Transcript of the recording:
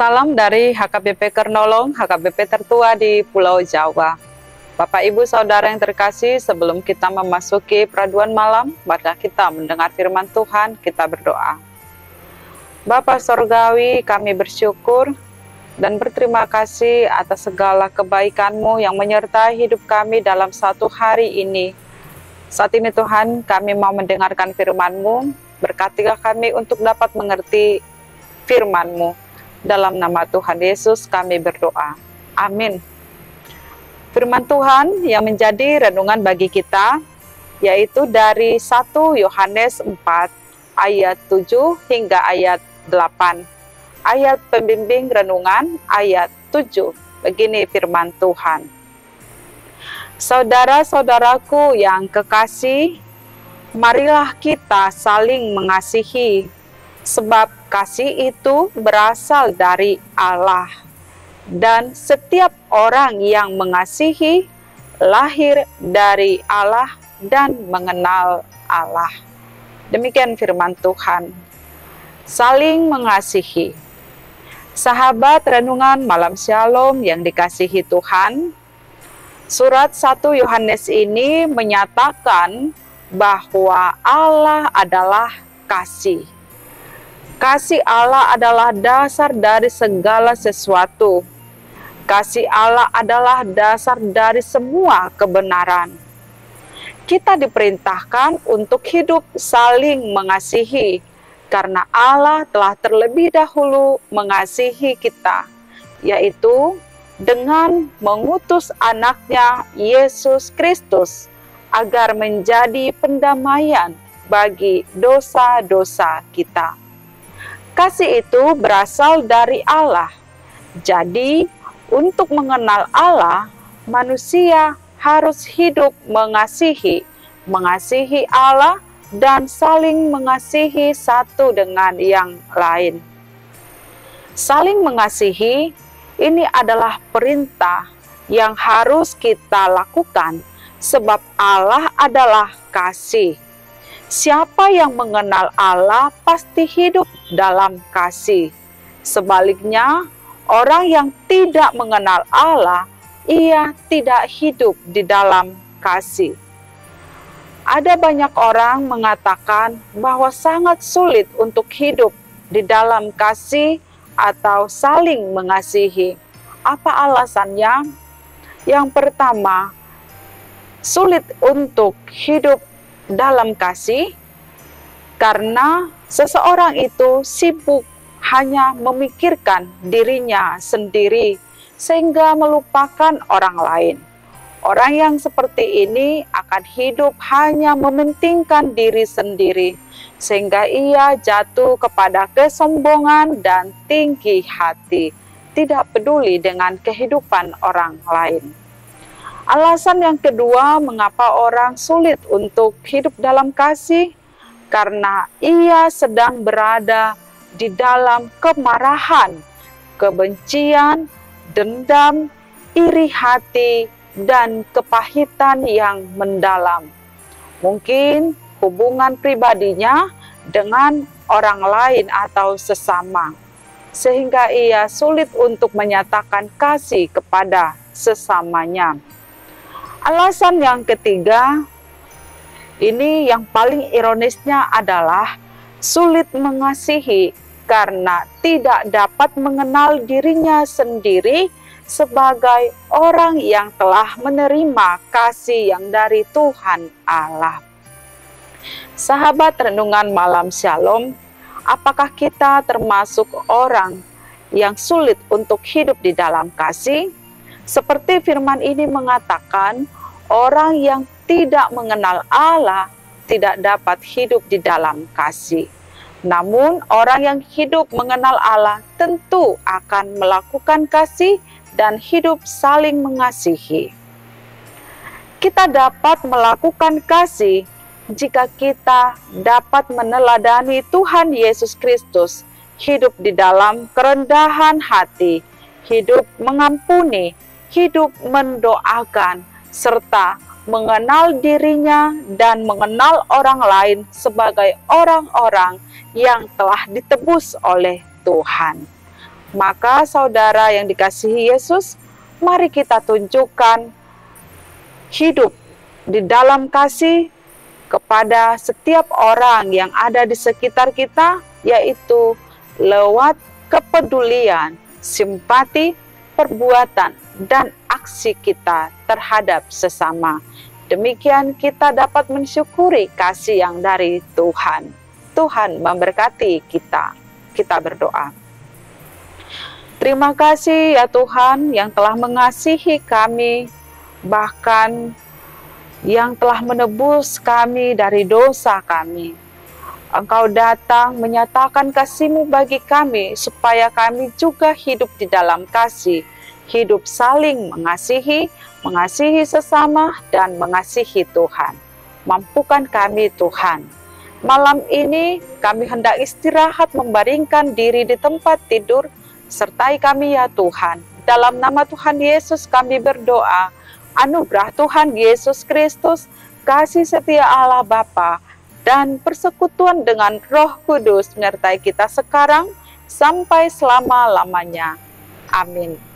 Salam dari HKBP Kernolong, HKBP tertua di Pulau Jawa. Bapak Ibu Saudara yang terkasih, sebelum kita memasuki peraduan malam, mari kita mendengar firman Tuhan, kita berdoa. Bapa Sorgawi, kami bersyukur dan berterima kasih atas segala kebaikan-Mu yang menyertai hidup kami dalam satu hari ini. Saat ini Tuhan, kami mau mendengarkan firman-Mu, berkatilah kami untuk dapat mengerti firman-Mu. Dalam nama Tuhan Yesus kami berdoa. Amin. Firman Tuhan yang menjadi renungan bagi kita, yaitu dari 1 Yohanes 4 ayat 7 hingga ayat 8. Ayat pembimbing renungan ayat 7. Begini firman Tuhan. Saudara-saudaraku yang kekasih, marilah kita saling mengasihi, sebab kasih itu berasal dari Allah, dan setiap orang yang mengasihi lahir dari Allah dan mengenal Allah. Demikian firman Tuhan. Saling mengasihi. Sahabat renungan malam Shalom yang dikasihi Tuhan, surat 1 Yohanes ini menyatakan bahwa Allah adalah kasih. Kasih Allah adalah dasar dari segala sesuatu. Kasih Allah adalah dasar dari semua kebenaran. Kita diperintahkan untuk hidup saling mengasihi, karena Allah telah terlebih dahulu mengasihi kita, yaitu dengan mengutus anaknya Yesus Kristus, agar menjadi pendamaian bagi dosa-dosa kita. Kasih itu berasal dari Allah. Jadi, untuk mengenal Allah, manusia harus hidup mengasihi Allah dan saling mengasihi satu dengan yang lain. Saling mengasihi ini adalah perintah yang harus kita lakukan, sebab Allah adalah kasih. Siapa yang mengenal Allah pasti hidup dalam kasih. Sebaliknya, orang yang tidak mengenal Allah, ia tidak hidup di dalam kasih. Ada banyak orang mengatakan bahwa sangat sulit untuk hidup di dalam kasih atau saling mengasihi. Apa alasannya? Yang pertama, sulit untuk hidup dalam kasih karena seseorang itu sibuk hanya memikirkan dirinya sendiri sehingga melupakan orang lain. Orang yang seperti ini akan hidup hanya mementingkan diri sendiri sehingga ia jatuh kepada kesombongan dan tinggi hati, tidak peduli dengan kehidupan orang lain. Alasan yang kedua mengapa orang sulit untuk hidup dalam kasih, karena ia sedang berada di dalam kemarahan, kebencian, dendam, iri hati, dan kepahitan yang mendalam. Mungkin hubungan pribadinya dengan orang lain atau sesama, sehingga ia sulit untuk menyatakan kasih kepada sesamanya. Alasan yang ketiga, ini yang paling ironisnya adalah sulit mengasihi karena tidak dapat mengenal dirinya sendiri sebagai orang yang telah menerima kasih yang dari Tuhan Allah. Sahabat renungan malam Shalom, apakah kita termasuk orang yang sulit untuk hidup di dalam kasih? Seperti firman ini mengatakan, orang yang tidak mengenal Allah tidak dapat hidup di dalam kasih. Namun, orang yang hidup mengenal Allah tentu akan melakukan kasih dan hidup saling mengasihi. Kita dapat melakukan kasih jika kita dapat meneladani Tuhan Yesus Kristus, hidup di dalam kerendahan hati, hidup mengampuni, hidup mendoakan, serta mengenal dirinya dan mengenal orang lain sebagai orang-orang yang telah ditebus oleh Tuhan. Maka saudara yang dikasihi Yesus, mari kita tunjukkan hidup di dalam kasih kepada setiap orang yang ada di sekitar kita, yaitu lewat kepedulian, simpati, perbuatan, dan aksi kita terhadap sesama. Demikian kita dapat mensyukuri kasih yang dari Tuhan. Tuhan memberkati kita. Kita berdoa. Terima kasih ya Tuhan yang telah mengasihi kami, bahkan yang telah menebus kami dari dosa kami. Engkau datang menyatakan kasih-Mu bagi kami, supaya kami juga hidup di dalam kasih, hidup saling mengasihi, mengasihi sesama, dan mengasihi Tuhan. Mampukan kami Tuhan. Malam ini kami hendak istirahat membaringkan diri di tempat tidur. Sertai kami ya Tuhan. Dalam nama Tuhan Yesus kami berdoa. Anugerah Tuhan Yesus Kristus, kasih setia Allah Bapa, dan persekutuan dengan Roh Kudus menyertai kita sekarang sampai selama-lamanya. Amin.